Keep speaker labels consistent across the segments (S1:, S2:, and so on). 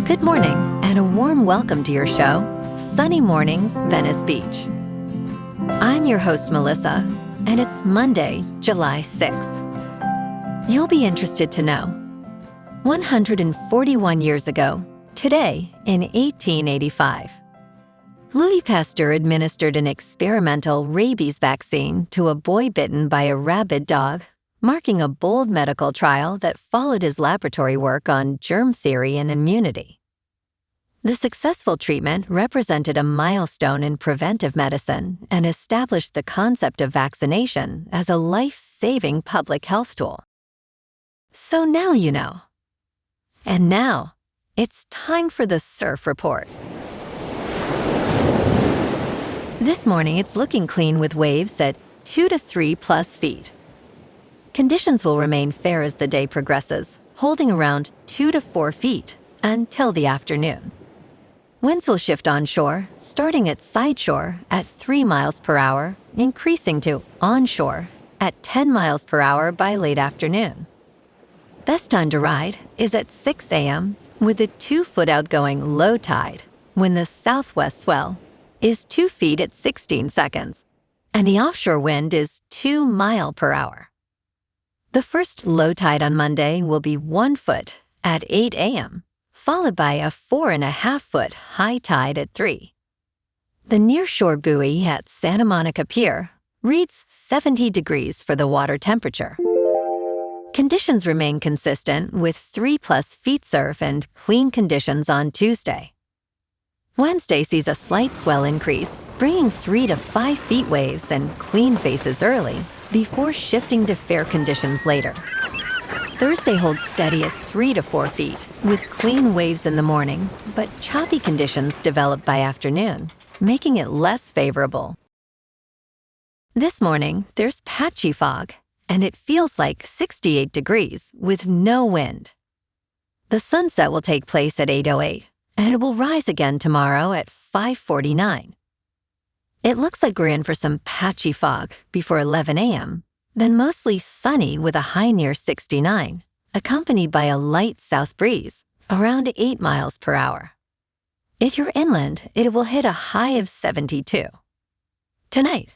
S1: Good morning, and a warm welcome to your show, Sunny Mornings, Venice Beach. I'm your host, Melissa, and it's Monday, July 6th. You'll be interested to know, 141 years ago, today in 1885, Louis Pasteur administered an experimental rabies vaccine to a boy bitten by a rabid dog, marking a bold medical trial that followed his laboratory work on germ theory and immunity. The successful treatment represented a milestone in preventive medicine and established the concept of vaccination as a life-saving public health tool. So now you know. And now, it's time for the Surf Report. This morning, it's looking clean with waves at 2 to 3 plus feet. Conditions will remain fair as the day progresses, holding around 2 to 4 feet until the afternoon. Winds will shift onshore, starting at sideshore at 3 miles per hour, increasing to onshore at 10 miles per hour by late afternoon. Best time to ride is at 6 a.m. with a 2-foot outgoing low tide, when the southwest swell is 2 feet at 16 seconds, and the offshore wind is 2 miles per hour. The first low tide on Monday will be 1 foot at 8 a.m., followed by a 4.5-foot high tide at 3. The nearshore buoy at Santa Monica Pier reads 70 degrees for the water temperature. Conditions remain consistent with 3+ feet surf and clean conditions on Tuesday. Wednesday sees a slight swell increase, bringing 3 to 5 feet waves and clean faces early before shifting to fair conditions later. Thursday holds steady at 3 to 4 feet, with clean waves in the morning, but choppy conditions develop by afternoon, making it less favorable. This morning, there's patchy fog, and it feels like 68 degrees with no wind. The sunset will take place at 8:08, and it will rise again tomorrow at 5:49. It looks like we're in for some patchy fog before 11 a.m., then mostly sunny with a high near 69, accompanied by a light south breeze, around 8 miles per hour. If you're inland, it will hit a high of 72. Tonight,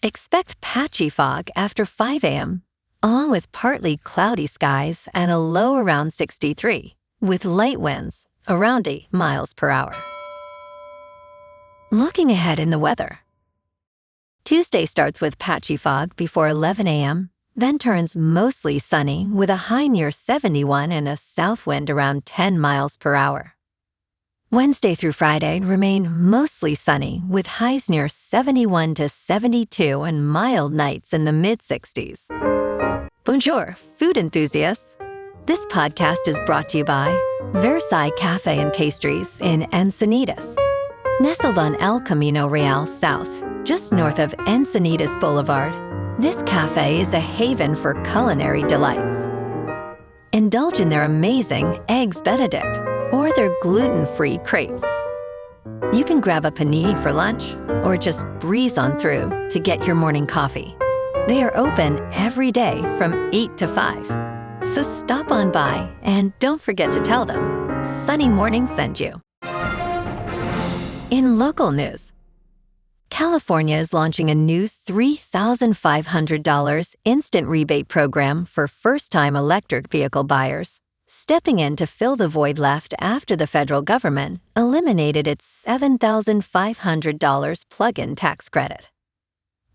S1: expect patchy fog after 5 a.m., along with partly cloudy skies and a low around 63, with light winds around 8 miles per hour. Looking ahead in the weather, Tuesday starts with patchy fog before 11 a.m., then turns mostly sunny with a high near 71 and a south wind around 10 miles per hour. Wednesday through Friday remain mostly sunny with highs near 71 to 72 and mild nights in the mid-60s. Bonjour, food enthusiasts. This podcast is brought to you by Versailles Cafe and Pastries in Encinitas. Nestled on El Camino Real South, just north of Encinitas Boulevard, this cafe is a haven for culinary delights. Indulge in their amazing Eggs Benedict or their gluten-free crepes. You can grab a panini for lunch or just breeze on through to get your morning coffee. They are open every day from 8 to 5. So stop on by and don't forget to tell them Sunny Morning sent you. In local news, California is launching a new $3,500 instant rebate program for first-time electric vehicle buyers, stepping in to fill the void left after the federal government eliminated its $7,500 plug-in tax credit.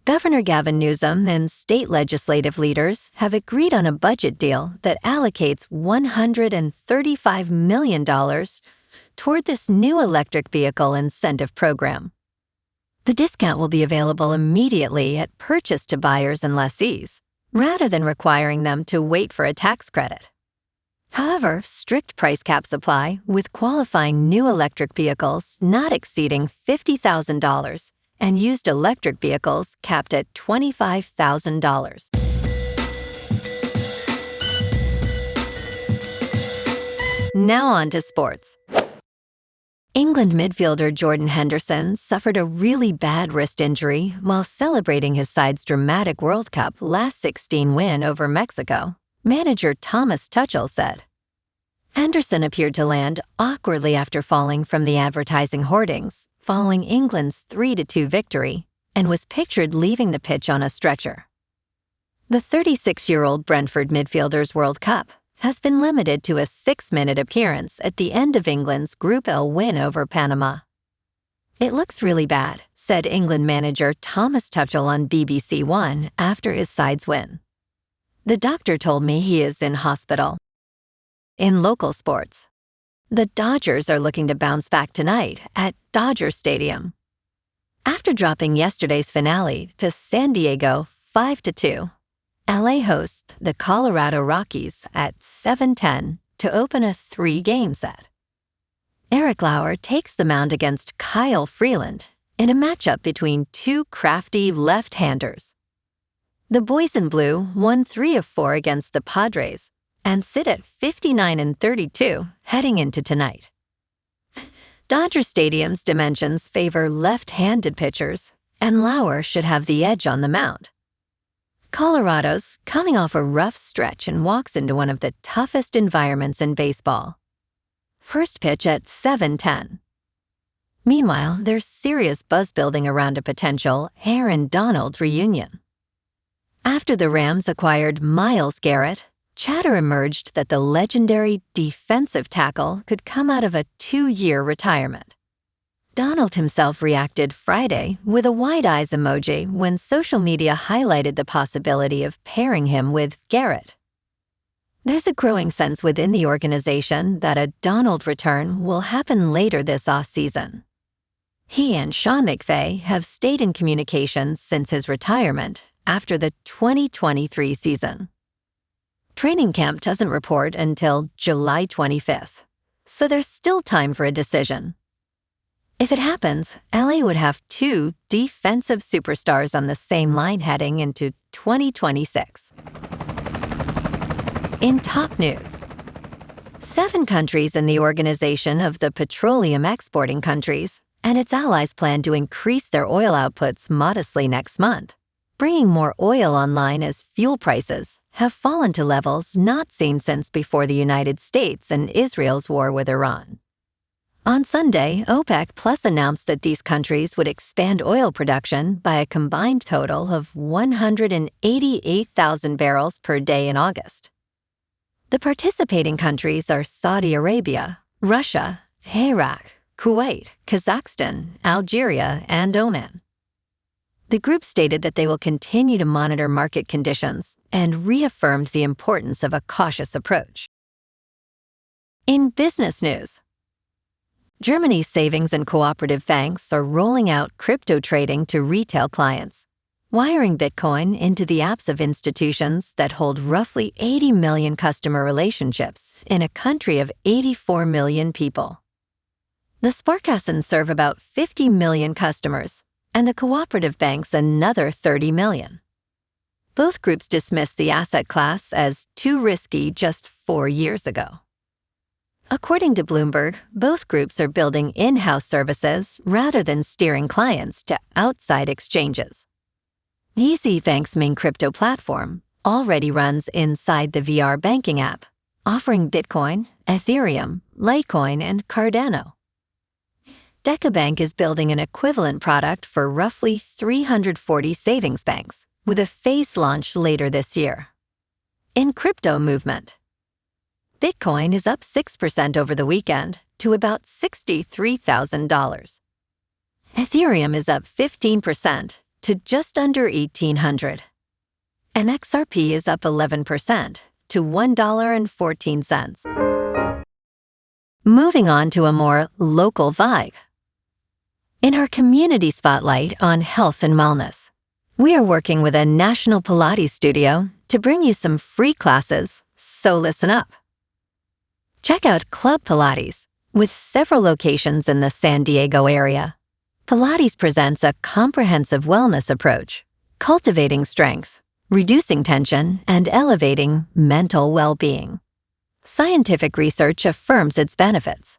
S1: Governor Gavin Newsom and state legislative leaders have agreed on a budget deal that allocates $135 million toward this new electric vehicle incentive program. The discount will be available immediately at purchase to buyers and lessees, rather than requiring them to wait for a tax credit. However, strict price caps apply with qualifying new electric vehicles not exceeding $50,000 and used electric vehicles capped at $25,000. Now on to sports. England midfielder Jordan Henderson suffered a really bad wrist injury while celebrating his side's dramatic World Cup last 16 win over Mexico, manager Thomas Tuchel said. Henderson appeared to land awkwardly after falling from the advertising hoardings following England's 3-2 victory and was pictured leaving the pitch on a stretcher. The 36-year-old Brentford midfielder's World Cup has been limited to a 6-minute appearance at the end of England's Group L win over Panama. "It looks really bad," said England manager Thomas Tuchel on BBC One after his side's win. "The doctor told me he is in hospital." In local sports, the Dodgers are looking to bounce back tonight at Dodger Stadium. After dropping yesterday's finale to San Diego 5-2, LA hosts the Colorado Rockies at 7:10 to open a 3-game set. Eric Lauer takes the mound against Kyle Freeland in a matchup between two crafty left-handers. The Boys in Blue won 3 of 4 against the Padres and sit at 59-32 heading into tonight. Dodger Stadium's dimensions favor left-handed pitchers, and Lauer should have the edge on the mound. Colorado's coming off a rough stretch and walks into one of the toughest environments in baseball. First pitch at 7:10. Meanwhile, there's serious buzz building around a potential Aaron Donald reunion. After the Rams acquired Myles Garrett, chatter emerged that the legendary defensive tackle could come out of a 2-year retirement. Donald himself reacted Friday with a wide eyes emoji when social media highlighted the possibility of pairing him with Garrett. There's a growing sense within the organization that a Donald return will happen later this offseason. He and Sean McVay have stayed in communication since his retirement after the 2023 season. Training camp doesn't report until July 25th, so there's still time for a decision. If it happens, LA would have 2 defensive superstars on the same line heading into 2026. In top news, 7 countries in the Organization of the Petroleum Exporting Countries and its allies plan to increase their oil outputs modestly next month, bringing more oil online as fuel prices have fallen to levels not seen since before the United States and Israel's war with Iran. On Sunday, OPEC Plus announced that these countries would expand oil production by a combined total of 188,000 barrels per day in August. The participating countries are Saudi Arabia, Russia, Iraq, Kuwait, Kazakhstan, Algeria, and Oman. The group stated that they will continue to monitor market conditions and reaffirmed the importance of a cautious approach. In business news, Germany's savings and cooperative banks are rolling out crypto trading to retail clients, wiring Bitcoin into the apps of institutions that hold roughly 80 million customer relationships in a country of 84 million people. The Sparkassen serve about 50 million customers, and the cooperative banks another 30 million. Both groups dismissed the asset class as too risky just 4 years ago. According to Bloomberg, both groups are building in-house services rather than steering clients to outside exchanges. Easy Bank's main crypto platform already runs inside the VR banking app, offering Bitcoin, Ethereum, Litecoin, and Cardano. DecaBank is building an equivalent product for roughly 340 savings banks, with a phased launch later this year. In crypto movement, Bitcoin is up 6% over the weekend to about $63,000. Ethereum is up 15% to just under $1,800. And XRP is up 11% to $1.14. Moving on to a more local vibe. In our community spotlight on health and wellness, we are working with a national Pilates studio to bring you some free classes, so listen up. Check out Club Pilates, with several locations in the San Diego area. Pilates presents a comprehensive wellness approach, cultivating strength, reducing tension, and elevating mental well-being. Scientific research affirms its benefits.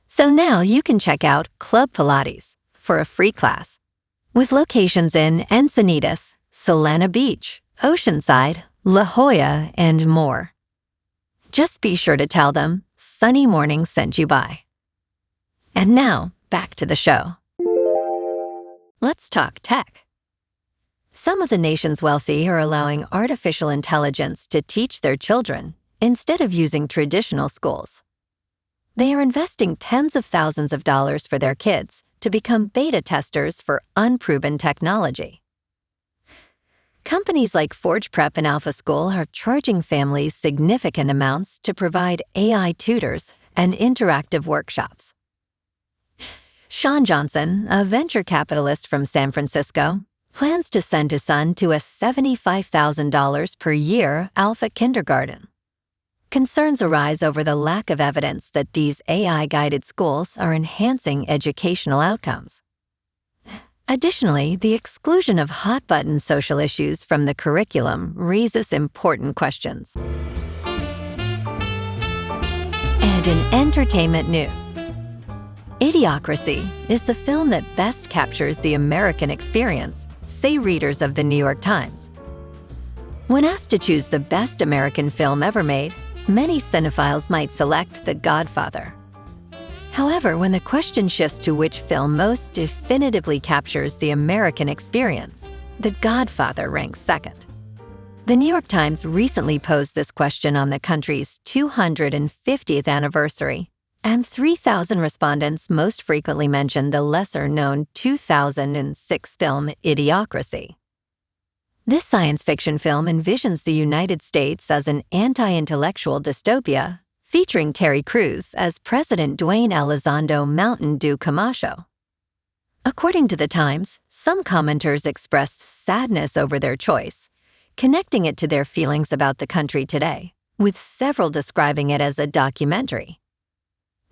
S1: So now you can check out Club Pilates for a free class, with locations in Encinitas, Solana Beach, Oceanside, La Jolla, and more. Just be sure to tell them Sunny Morning sent you by. And now, back to the show. Let's talk tech. Some of the nation's wealthy are allowing artificial intelligence to teach their children instead of using traditional schools. They are investing tens of thousands of dollars for their kids to become beta testers for unproven technology. Companies like Forge Prep and Alpha School are charging families significant amounts to provide AI tutors and interactive workshops. Sean Johnson, a venture capitalist from San Francisco, plans to send his son to a $75,000 per year Alpha kindergarten. Concerns arise over the lack of evidence that these AI-guided schools are enhancing educational outcomes. Additionally, the exclusion of hot-button social issues from the curriculum raises important questions. And in entertainment news, Idiocracy is the film that best captures the American experience, say readers of the New York Times. When asked to choose the best American film ever made, many cinephiles might select The Godfather. However, when the question shifts to which film most definitively captures the American experience, The Godfather ranks second. The New York Times recently posed this question on the country's 250th anniversary, and 3,000 respondents most frequently mentioned the lesser-known 2006 film Idiocracy. This science fiction film envisions the United States as an anti-intellectual dystopia, featuring Terry Crews as President Dwayne Elizondo Mountain Dew Camacho. According to the Times, some commenters expressed sadness over their choice, connecting it to their feelings about the country today, with several describing it as a documentary.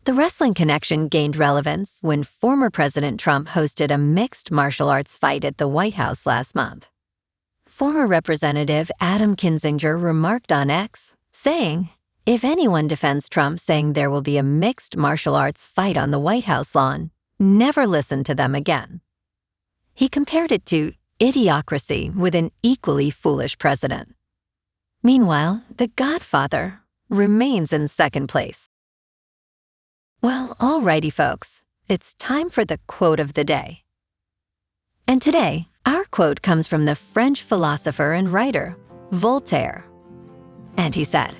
S1: The wrestling connection gained relevance when former President Trump hosted a mixed martial arts fight at the White House last month. Former Representative Adam Kinzinger remarked on X, saying, "If anyone defends Trump saying there will be a mixed martial arts fight on the White House lawn, never listen to them again." He compared it to idiocracy with an equally foolish president. Meanwhile, The Godfather remains in second place. Well, alrighty, folks, it's time for the quote of the day. And today, our quote comes from the French philosopher and writer, Voltaire. And he said,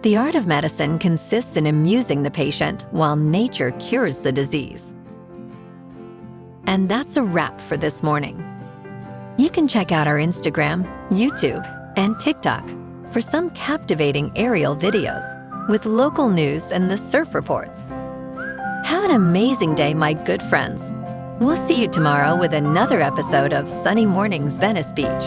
S1: "The art of medicine consists in amusing the patient while nature cures the disease." And that's a wrap for this morning. You can check out our Instagram, YouTube, and TikTok for some captivating aerial videos with local news and the surf reports. Have an amazing day, my good friends. We'll see you tomorrow with another episode of Sunny Mornings Venice Beach.